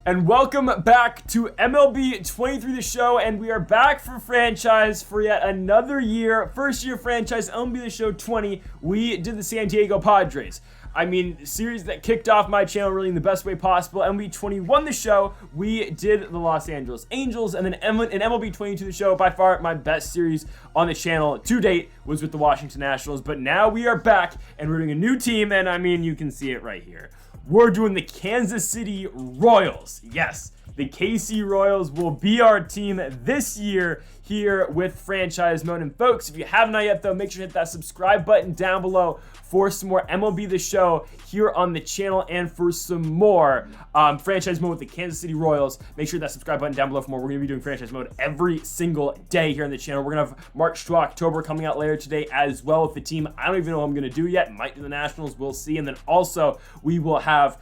And welcome back to MLB 23 The Show, and we are back for franchise for yet another year. First year franchise, MLB The Show 20. We did the San Diego Padres. I mean, series that kicked off my channel really in the best way possible. MLB 21 The Show, we did the Los Angeles Angels, and then in MLB 22 The Show, by far my best series on the channel to date was with the Washington Nationals. But now we are back, and we're doing a new team, and I mean, you can see it right here. We're doing the Kansas City Royals. Yes, the KC Royals will be our team this year here with franchise mode. And folks, if you have not yet, though, make sure to hit that subscribe button down below for some more MLB The Show here on the channel and for some more franchise mode with the Kansas City Royals. Make sure that subscribe button down below for more. We're going to be doing franchise mode every single day here on the channel. We're going to have March to October coming out later today as well with the team. I don't even know what I'm going to do yet. Might do the Nationals. We'll see. And then also we will have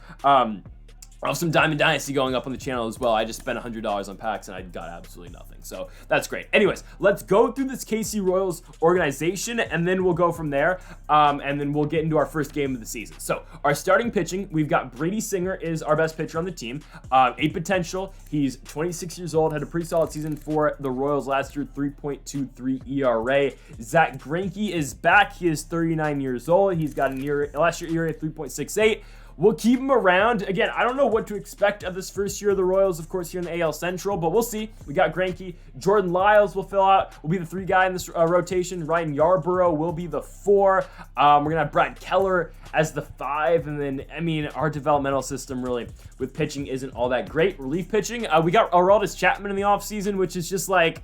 some Diamond Dynasty going up on the channel as well. I just spent $100 on packs and I got absolutely nothing. So that's great. Anyways, let's go through this KC Royals organization and then we'll go from there. And then we'll get into our first game of the season. So our starting pitching, we've got Brady Singer is our best pitcher on the team. A potential. He's 26 years old, had a pretty solid season for the Royals last year, 3.23 ERA. Zach Greinke is back. He is 39 years old. He's got last year ERA 3.68. We'll keep him around. Again, I don't know what to expect of this first year of the Royals, of course, here in the AL Central, but we'll see. We got Greinke. Jordan Lyles will fill out. Will be the 3 guy in this rotation. Ryan Yarborough will be the 4. We're going to have Brad Keller as the 5. And then, I mean, our developmental system really with pitching isn't all that great. Relief pitching. We got Aroldis Chapman in the offseason, which is just like,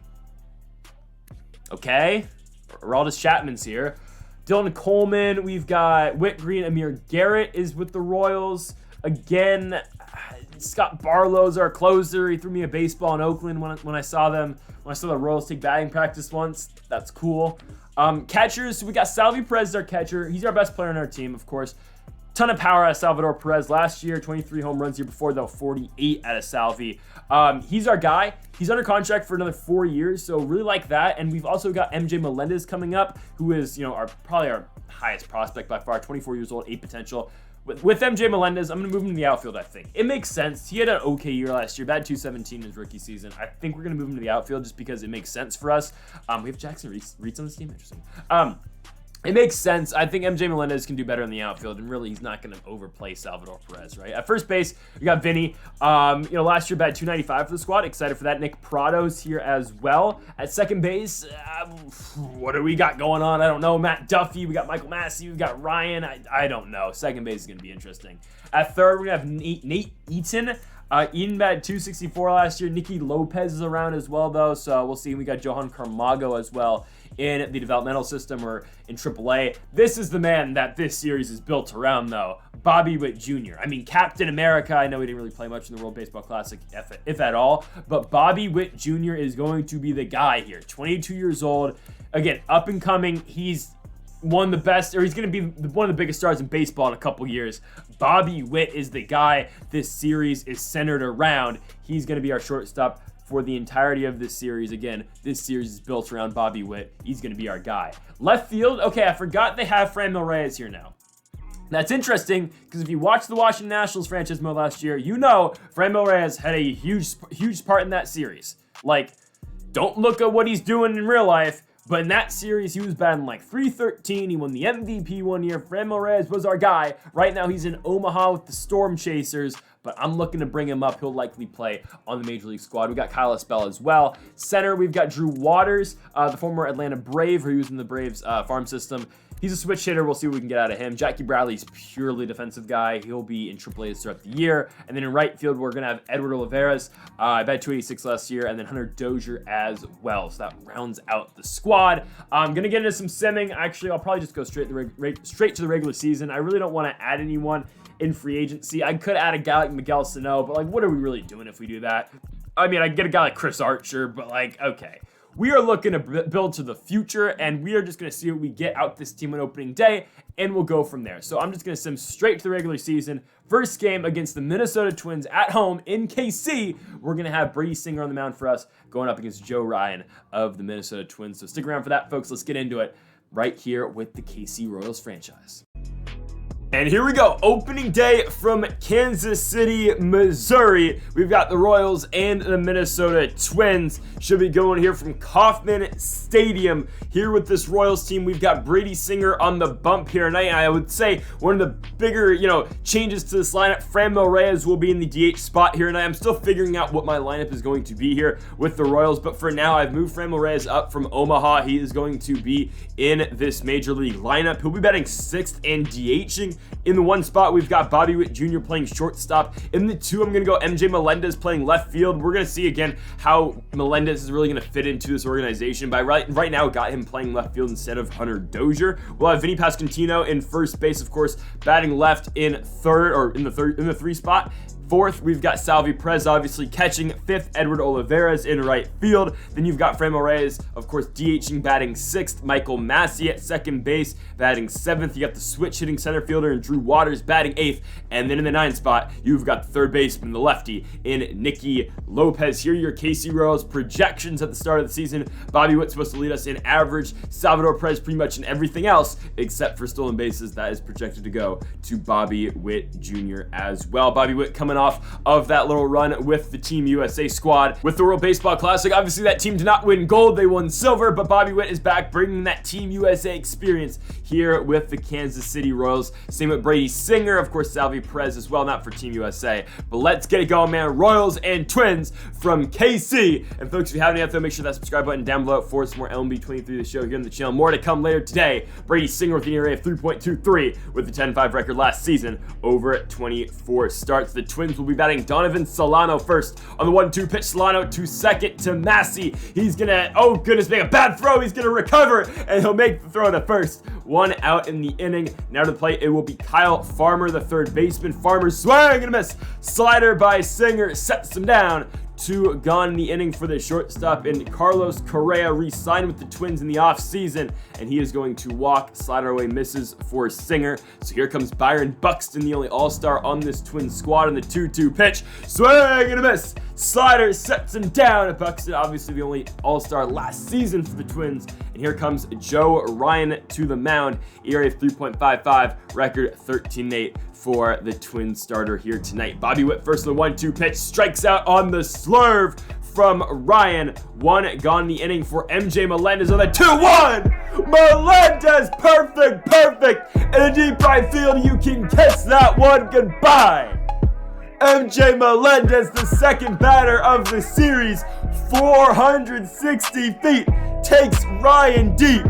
okay. Aroldis Chapman's here. Dylan Coleman, we've got Witt Green, Amir Garrett is with the Royals. Again, Scott Barlow's our closer. He threw me a baseball in Oakland when I saw them. When I saw the Royals take batting practice once. That's cool. Catchers, so we got Salvi Perez, our catcher. He's our best player on our team, of course. Ton of power out of Salvador Perez last year, 23 home runs year before, though 48 out of Salvi. He's our guy. He's under contract for another 4 years, so really like that. And we've also got MJ Melendez coming up, who is, probably our highest prospect by far, 24 years old, 8 potential. With MJ Melendez, I'm going to move him to the outfield, I think. It makes sense. He had an okay year last year, batted .217 in his rookie season. I think we're going to move him to the outfield just because it makes sense for us. We have Jackson Reitz on this team. Interesting. It makes sense. I think MJ Melendez can do better in the outfield, and really he's not going to overplay Salvador Perez, right? At first base, we got Vinny. Last year batted .295 for the squad. Excited for that. Nick Prado's here as well. At second base, what do we got going on? I don't know. Matt Duffy. We got Michael Massey. We got Ryan. I don't know. Second base is going to be interesting. At third, we're going to have Nate Eaton. Eden batted .264 last year. Nicky Lopez is around as well, though, so we'll see. We got Johan Carmago as well in the developmental system or in AAA. This is the man that this series is built around, though. Bobby Witt Jr. I mean, Captain America. I know he didn't really play much in the World Baseball Classic, if at all, but Bobby Witt Jr. is going to be the guy here. 22 years old. Again, up and coming. He's one of the best, or he's going to be one of the biggest stars in baseball in a couple years. Bobby Witt is the guy this series is centered around. He's going to be our shortstop for the entirety of this series. Again, this series is built around Bobby Witt. He's going to be our guy. Left field, okay, I forgot they have Franmil Reyes here now. That's interesting because if you watched the Washington Nationals franchise mode last year, you know Franmil Reyes had a huge part in that series. Like, don't look at what he's doing in real life, but in that series, he was batting like .313. He won the MVP one year. Franmil Reyes was our guy. Right now, he's in Omaha with the Storm Chasers, but I'm looking to bring him up. He'll likely play on the Major League squad. We got Kyle Espel as well. Center, we've got Drew Waters, the former Atlanta Brave, who was in the Braves farm system. He's a switch hitter. We'll see what we can get out of him. Jackie Bradley's purely defensive guy. He'll be in AAA throughout the year. And then in right field, we're going to have Edward Olivares. I bet 286 last year. And then Hunter Dozier as well. So that rounds out the squad. I'm going to get into some simming. Actually, I'll probably just go straight to the regular season. I really don't want to add anyone in free agency. I could add a guy like Miguel Sano, but like, what are we really doing if we do that? I mean, I get a guy like Chris Archer, but like, okay. We are looking to build to the future, and we are just going to see what we get out this team on opening day, and we'll go from there. So I'm just going to sim straight to the regular season. First game against the Minnesota Twins at home in KC. We're going to have Brady Singer on the mound for us going up against Joe Ryan of the Minnesota Twins. So stick around for that, folks. Let's get into it right here with the KC Royals franchise. And here we go, opening day from Kansas City, Missouri. We've got the Royals and the Minnesota Twins. Should be going here from Kauffman Stadium. Here with this Royals team, we've got Brady Singer on the bump here tonight. And I would say one of the bigger, changes to this lineup, Franmil Reyes will be in the DH spot here tonight. I'm still figuring out what my lineup is going to be here with the Royals, but for now, I've moved Franmil Reyes up from Omaha. He is going to be in this major league lineup. He'll be batting 6th and DHing. In the 1 spot, we've got Bobby Witt Jr. playing shortstop. In the 2, I'm going to go MJ Melendez playing left field. We're going to see again how Melendez is really going to fit into this organization. But right now, got him playing left field instead of Hunter Dozier. We'll have Vinny Pasquantino in first base, of course, batting left in third, or in the 3 spot. 4th, we've got Salvi Perez obviously catching. 5th, Edward Olivares in right field. Then you've got Franmil Reyes, of course, DHing, batting 6th. Michael Massey at second base, batting 7th. You got the switch hitting center fielder and Drew Waters batting 8th. And then in the 9 spot, you've got the third baseman, the lefty, in Nicky Lopez. Here are your KC Royals projections at the start of the season. Bobby Witt's supposed to lead us in average. Salvador Perez pretty much in everything else except for stolen bases. That is projected to go to Bobby Witt Jr. as well. Bobby Witt coming off of that little run with the Team USA squad with the World Baseball Classic. Obviously, that team did not win gold, they won silver, but Bobby Witt is back bringing that Team USA experience here with the Kansas City Royals. Same with Brady Singer, of course, Salvi Perez as well, not for Team USA. But let's get it going, man. Royals and Twins from KC. And folks, if you haven't yet, though, make sure that subscribe button down below for some more LMB23 the show here on the channel. More to come later today. Brady Singer with an ERA of 3.23 with the 10-5 record last season over 24 starts. The Twins will be batting Donovan Solano first. On the 1-2 pitch, Solano to second to Massey. He's gonna, oh goodness, make a bad throw. He's gonna recover, and he'll make the throw to first. 1 out in the inning. Now to the plate, it will be Kyle Farmer, the third baseman. Farmer swing and a miss. Slider by Singer sets him down. 2 gone in the inning for the shortstop, and Carlos Correa re-signed with the Twins in the offseason, and he is going to walk. Slider away misses for Singer. So here comes Byron Buxton, the only all-star on this Twins squad, on the 2-2 pitch. Swing and a miss. Slider sets him down. Buxton, obviously the only all-star last season for the Twins. And here comes Joe Ryan to the mound. ERA of 3.55, record 13-8 for the Twins starter here tonight. Bobby Witt first on the 1-2 pitch, strikes out on the slurve from Ryan. 1 gone in the inning for MJ Melendez on the 2-1. Melendez, perfect. In a deep right field, you can kiss that one goodbye. MJ Melendez, the second batter of the series, 460 feet, takes Ryan deep.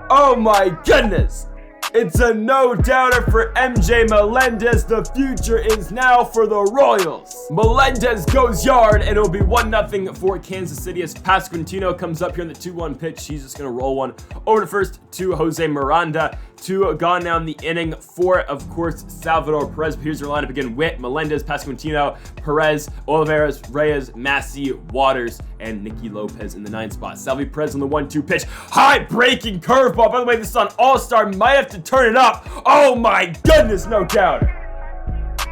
Oh my goodness. It's a no-doubter for MJ Melendez. The future is now for the Royals. Melendez goes yard, and it'll be 1-0 for Kansas City as Pasquantino comes up here in the 2-1 pitch. He's just going to roll one over to first to Jose Miranda. 2 gone now in the inning for, of course, Salvador Perez. But here's your lineup again: Witt, Melendez, Pasquantino, Perez, Olivares, Reyes, Massey, Waters, and Nicky Lopez in the 9 spot. Salvi Perez on the 1-2 pitch. High breaking curveball. By the way, this is on All-Star. Might have to turn it up. Oh my goodness, no doubt.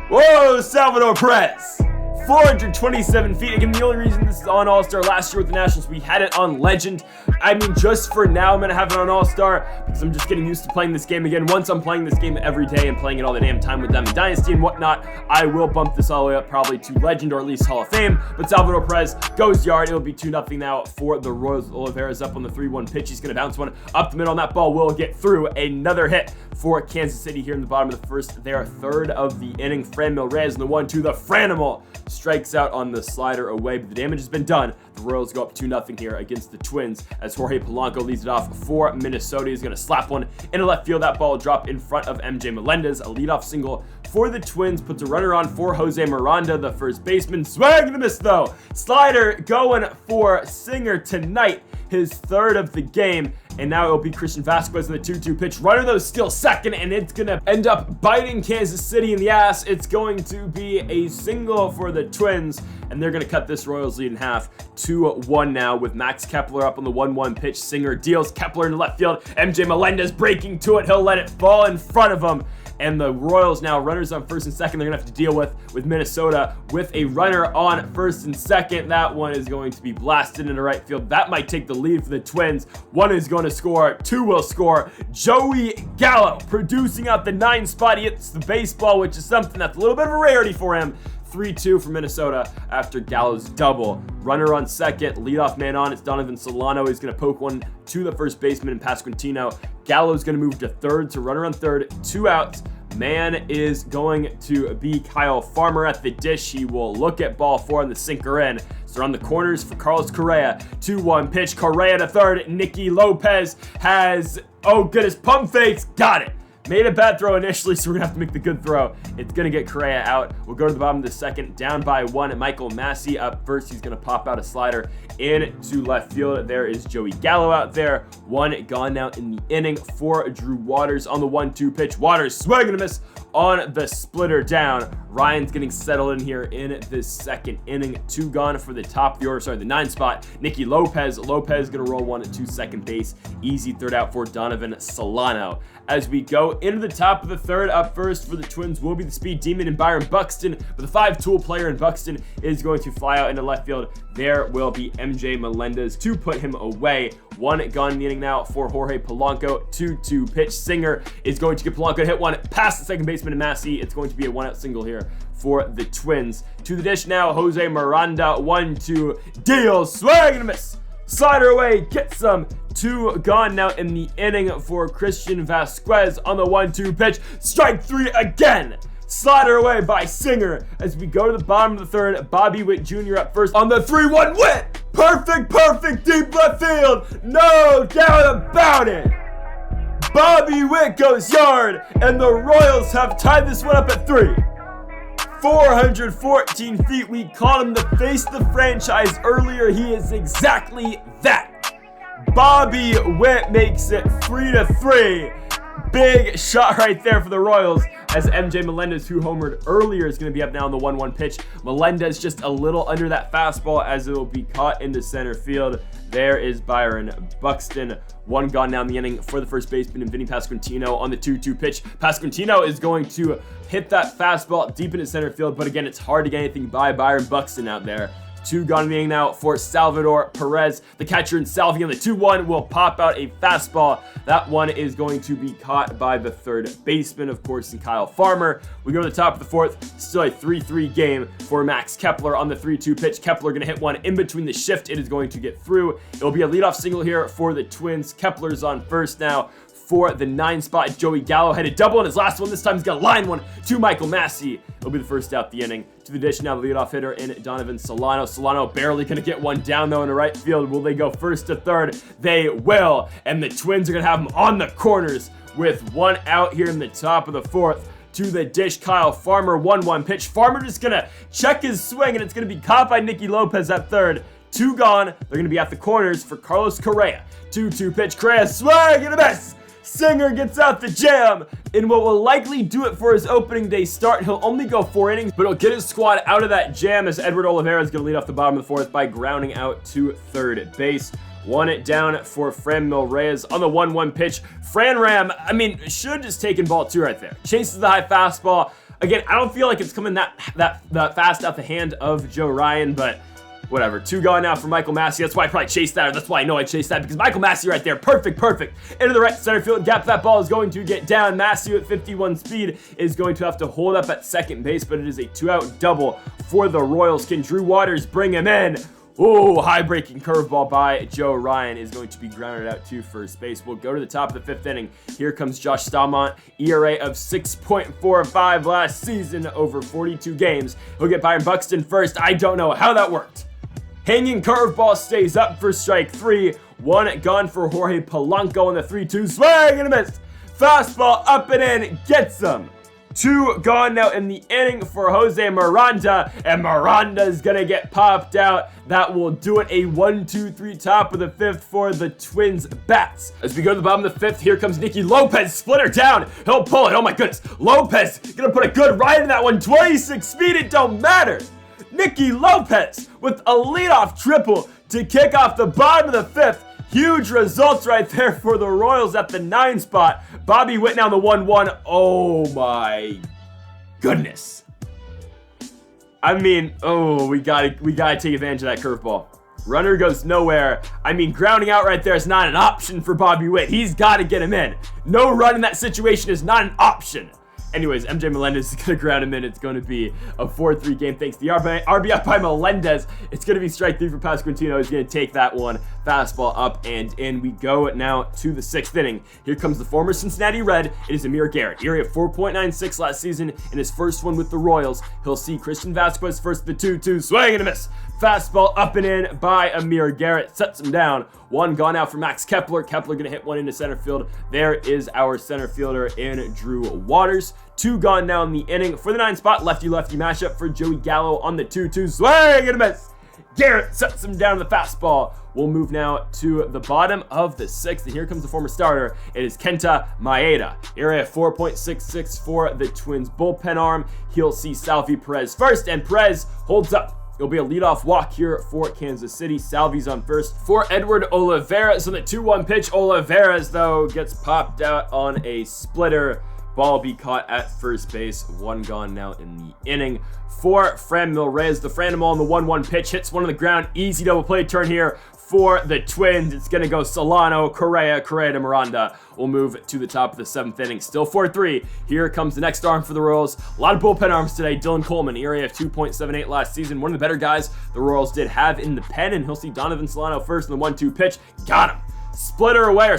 Whoa, Salvador Perez. 427 feet. Again, the only reason this is on All-Star last year with the Nationals, we had it on Legend. I mean, just for now, I'm going to have it on All-Star because I'm just getting used to playing this game again. Once I'm playing this game every day and playing it all the damn time with them in Dynasty and whatnot, I will bump this all the way up probably to Legend or at least Hall of Fame. But Salvador Perez goes yard. It'll be 2-0 now for the Royals. Olivares up on the 3-1 pitch. He's going to bounce one up the middle, and that ball will get through. Another hit for Kansas City here in the bottom of the first. They are third of the inning. Franmil Reyes in the 1-2. The Franimal strikes out on the slider away, but the damage has been done. The Royals go up 2-0 here against the Twins as Jorge Polanco leads it off for Minnesota. He's going to slap one into left field. That ball will drop in front of MJ Melendez. A leadoff single for the Twins puts a runner on for Jose Miranda, the first baseman. Swing and a miss, though. Slider going for Singer tonight, his 3rd of the game. And now it'll be Christian Vasquez in the 2-2 pitch. Runner, though, still second, and it's going to end up biting Kansas City in the ass. It's going to be a single for the Twins, and they're going to cut this Royals lead in half. 2-1 now with Max Kepler up on the 1-1 pitch. Singer deals Kepler in left field. MJ Melendez breaking to it. He'll let it fall in front of him. and the Royals now runners on first and second. They're gonna have to deal with Minnesota with a runner on first and second. That one is going to be blasted into right field. That might take the lead for the Twins. One is going to score, two will score. Joey Gallo producing out the 9 spot. He hits the baseball, which is something that's a little bit of a rarity for him. 3-2 for Minnesota after Gallo's double. Runner on second, leadoff man on. It's Donovan Solano. He's going to poke one to the first baseman in Pasquantino. Gallo's going to move to third, so runner on third, 2 outs. Man is going to be Kyle Farmer at the dish. He will look at ball 4 on the sinker in. So on the corners for Carlos Correa. 2-1 pitch. Correa to third. Nicky Lopez has, oh goodness, pump fakes. Got it. Made a bad throw initially, so we're going to have to make the good throw. It's going to get Correa out. We'll go to the bottom of the second, down by 1. Michael Massey up first. He's going to pop out a slider into left field. There is Joey Gallo out there. 1 gone now in the inning for Drew Waters on the 1-2 pitch. Waters swing and a miss on the splitter down. Ryan's getting settled in here in this second inning. 2 gone for the top of the order, sorry, the 9 spot. Nicky Lopez. Lopez going to roll 1 to second base. Easy third out for Donovan Solano. As we go into the top of the third, up first for the Twins will be the speed demon in Byron Buxton, but the 5-tool player in Buxton is going to fly out into left field. There will be MJ Melendez to put him away. 1 gone in the inning now for Jorge Polanco. 2-2 pitch. Singer is going to get Polanco to hit one past the second baseman in Massey. It's going to be a 1-out single here for the Twins. To the dish now, Jose Miranda. 1-2 deal, swing and a miss. Slider away, get some. 2 gone now in the inning for Christian Vasquez on the 1-2 pitch. Strike 3 again. Slider away by Singer. As we go to the bottom of the third, Bobby Witt Jr. up first on the 3-1 Witt. Perfect, deep left field. No doubt about it. Bobby Witt goes yard, and the Royals have tied this one up at 3. 414 feet. We called him the face of the franchise earlier. He is exactly that. Bobby Witt makes it 3-3. Big shot right there for the Royals, as MJ Melendez, who homered earlier, is going to be up now on the 1-1 pitch. Melendez just a little under that fastball as it will be caught into center field. There is Byron Buxton. 1 gone now in the inning for the first baseman and Vinny Pasquantino on the 2-2 pitch. Pasquantino is going to hit that fastball deep into center field, but again, it's hard to get anything by Byron Buxton out there. 2 gone in the inning now for Salvador Perez. The catcher in Salvi on the 2-1 will pop out a fastball. That one is going to be caught by the third baseman, of course, and Kyle Farmer. We go to the top of the fourth. Still a 3-3 game for Max Kepler on the 3-2 pitch. Kepler going to hit one in between the shift. It is going to get through. It will be a leadoff single here for the Twins. Kepler's on first now. For the 9 spot, Joey Gallo had a double in his last one. This time he's got a line one to Michael Massey. It'll be the first out the inning. To the dish now, the leadoff hitter in Donovan Solano. Solano barely going to get one down, though, in the right field. Will they go first to third? They will. And the Twins are going to have him on the corners with 1 out here in the top of the fourth. To the dish, Kyle Farmer, 1-1 pitch. Farmer just going to check his swing, and it's going to be caught by Nicky Lopez at third. 2 gone. They're going to be at the corners for Carlos Correa. 2-2 pitch. Correa swing and a miss. Singer gets out the jam in what will likely do it for his opening day start. He'll only go 4 innings, but he'll get his squad out of that jam as Edward Oliveira is going to lead off the bottom of the fourth by grounding out to third base. 1 down for Franmil Reyes on the 1-1 pitch. Fran Ram, should have just taken ball 2 right there. Chases the high fastball. Again, I don't feel like it's coming that fast out the hand of Joe Ryan, but whatever. 2 gone now for Michael Massey. That's why I probably chased that, or that's why I know I chased that, because Michael Massey right there, perfect. Into the right center field gap. That ball is going to get down. Massey at 51 speed is going to have to hold up at second base, but it is a 2-out double for the Royals. Can Drew Waters bring him in? Oh, high-breaking curveball by Joe Ryan is going to be grounded out to first base. We'll go to the top of the 5th inning. Here comes Josh Staumont, ERA of 6.45 last season over 42 games. He'll get Byron Buxton first. I don't know how that worked. Hanging curveball stays up for strike 3. 1 gone for Jorge Polanco on the 3-2. Swing and a miss. Fastball up and in. Gets him. 2 gone now in the inning for Jose Miranda. And Miranda's going to get popped out. That will do it. A 1-2-3 top of the 5th for the Twins bats. As we go to the bottom of the 5th, here comes Nicky Lopez. Splitter down. He'll pull it. Oh my goodness. Lopez going to put a good ride in that one. 26 feet. It don't matter. Nicky Lopez with a leadoff triple to kick off the bottom of the 5th. Huge results right there for the Royals at the 9 spot. Bobby Witt now the 1-1. Oh my goodness. I mean, oh, we gotta take advantage of that curveball. Runner goes nowhere. I mean, grounding out right there is not an option for Bobby Witt. He's got to get him in. No run in that situation is not an option. Anyways, MJ Melendez is going to ground him in. It's going to be a 4-3 game thanks to the RBI by Melendez. It's going to be strike 3 for Pasquantino. He's going to take that one. Fastball up and in. We go now to the 6th inning. Here comes the former Cincinnati Red. It is Amir Garrett. ERA of 4.96 last season in his first one with the Royals. He'll see Christian Vasquez first, the 2-2, swing and a miss. Fastball up and in by Amir Garrett. Sets him down. One gone out for Max Kepler. Kepler going to hit one into center field. There is our center fielder in Drew Waters. 2 gone now in the inning. For the 9 spot, lefty-lefty mashup for Joey Gallo on the 2-2. Swing and a miss. Garrett sets him down to the fastball. We'll move now to the bottom of the 6th, and here comes the former starter. It is Kenta Maeda. ERA of 4.66 for the Twins bullpen arm. He'll see Salvi Perez first, and Perez holds up. It'll be a leadoff walk here for Kansas City. Salvi's on first for Edward Olivares on the 2-1 pitch. Olivares, though, gets popped out on a splitter. Ball be caught at first base. 1 gone now in the inning for Franmil Reyes. The Franmil on the 1-1 pitch hits one on the ground. Easy double play turn here for the Twins. It's going to go Solano, Correa to Miranda. We'll move to the top of the 7th inning. Still 4-3. Here comes the next arm for the Royals. A lot of bullpen arms today. Dylan Coleman, ERA of 2.78 last season. One of the better guys the Royals did have in the pen, and he'll see Donovan Solano first in the 1-2 pitch. Got him. Slider away,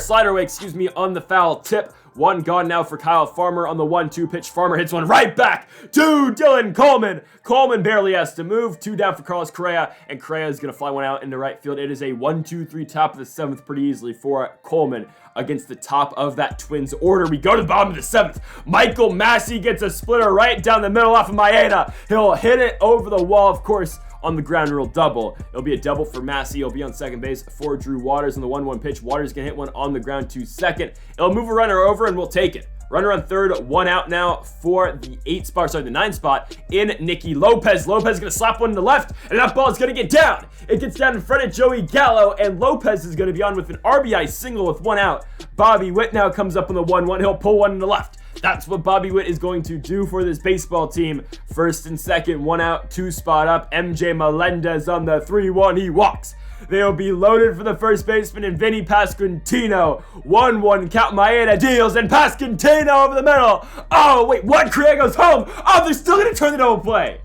on the foul tip. 1 gone now for Kyle Farmer on the 1-2 pitch. Farmer hits one right back to Dylan Coleman. Coleman barely has to move. 2 down for Carlos Correa, and Correa is going to fly one out into right field. It is a 1-2-3 top of the 7th pretty easily for Coleman against the top of that Twins order. We go to the bottom of the 7th. Michael Massey gets a splitter right down the middle off of Maeda. He'll hit it over the wall, of course, on the ground rule double. It'll be a double for Massey. He'll be on second base for Drew Waters on the 1-1 pitch. Waters gonna hit one on the ground to second. It'll move a runner over and we'll take it. Runner on third, 1 out now for the 9 spot in Nicky Lopez. Lopez is gonna slap one to the left, and that ball is gonna get down. It gets down in front of Joey Gallo, and Lopez is gonna be on with an RBI single with 1 out. Bobby Witt now comes up on the 1-1. He'll pull one to the left. That's what Bobby Witt is going to do for this baseball team. First and second, 1 out, 2 spot up. MJ Melendez on the 3-1. He walks. They'll be loaded for the first baseman and Vinny Pasquantino. 1-1 count. Maeda deals and Pasquantino over the middle. Oh, wait, what? Correa goes home. Oh, they're still going to turn the double play.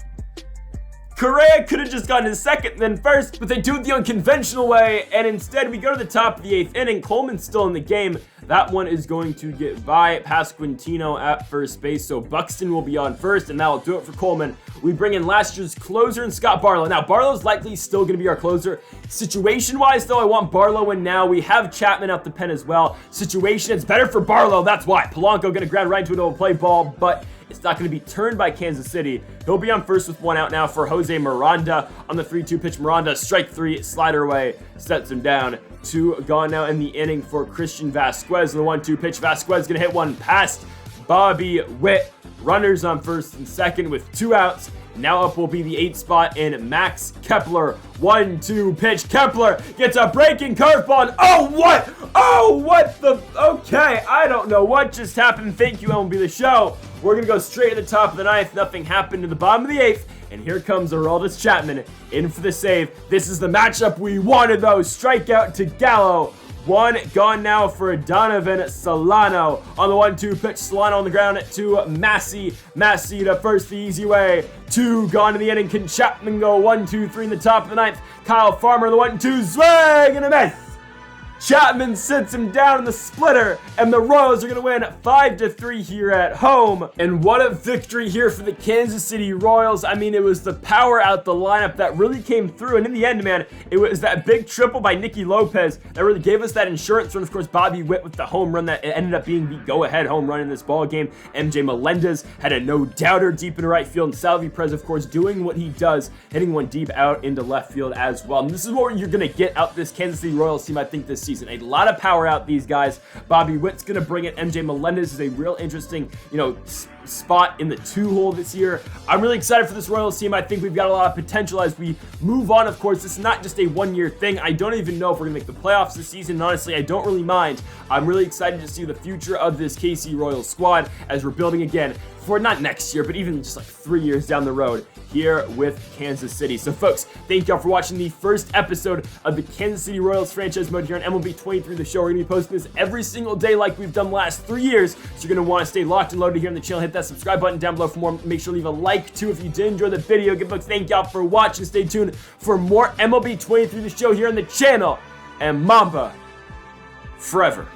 Correa could have just gotten his second then first, but they do it the unconventional way, and instead we go to the top of the 8th inning. Coleman's still in the game. That one is going to get by Pasquantino at first base, so Buxton will be on first, and that'll do it for Coleman. We bring in last year's closer in Scott Barlow. Now, Barlow's likely still going to be our closer. Situation-wise, though, I want Barlow in now. We have Chapman out the pen as well. Situation, it's better for Barlow. That's why. Polanco going to ground right into a double play ball, but it's not going to be turned by Kansas City. He'll be on first with 1 out now for Jose Miranda on the 3-2 pitch. Miranda, strike 3, slider away, sets him down. 2 gone now in the inning for Christian Vasquez on the 1-2 pitch. Vasquez going to hit one past Bobby Witt. Runners on first and second with 2 outs. Now up will be the 8th spot in Max Kepler. 1-2 pitch. Kepler gets a breaking curveball. And oh, what? Oh, what the? Okay, I don't know what just happened. Thank you, MLB The Show. We're going to go straight to the top of the 9th. Nothing happened to the bottom of the 8th. And here comes Aroldis Chapman in for the save. This is the matchup we wanted, though. Strikeout to Gallo. 1 gone now for Donovan Solano on the 1-2 pitch. Solano on the ground to Massey. Massey to first the easy way. 2 gone in the inning. Can Chapman go 1-2-3 in the top of the 9th? Kyle Farmer the 1-2 swing and a miss. Chapman sits him down in the splitter, and the Royals are going to win 5-3 here at home. And what a victory here for the Kansas City Royals. I mean, it was the power out the lineup that really came through, and in the end, man, it was that big triple by Nicky Lopez that really gave us that insurance run. Of course, Bobby Witt with the home run that ended up being the go-ahead home run in this ball game. MJ Melendez had a no-doubter deep in right field, and Salvi Perez, of course, doing what he does, hitting one deep out into left field as well. And this is what you're going to get out this Kansas City Royals team, I think, this season. A lot of power out these guys. Bobby Witt's going to bring it. MJ Melendez is a real interesting, spot in the 2-hole this year. I'm really excited for this Royals team. I think we've got a lot of potential as we move on. Of course, this is not just a one-year thing. I don't even know if we're going to make the playoffs this season. And honestly, I don't really mind. I'm really excited to see the future of this KC Royals squad as we're building again for not next year, but even just like 3 years down the road here with Kansas City. So folks, thank y'all for watching the first episode of the Kansas City Royals franchise mode here on MLB 23, the show. We're going to be posting this every single day like we've done the last 3 years. So you're going to want to stay locked and loaded here on the channel. Hit that subscribe button down below for more. Make sure to leave a like too if you did enjoy the video. Good folks, thank y'all for watching. Stay tuned for more MLB 23, the show here on the channel. And Mamba forever.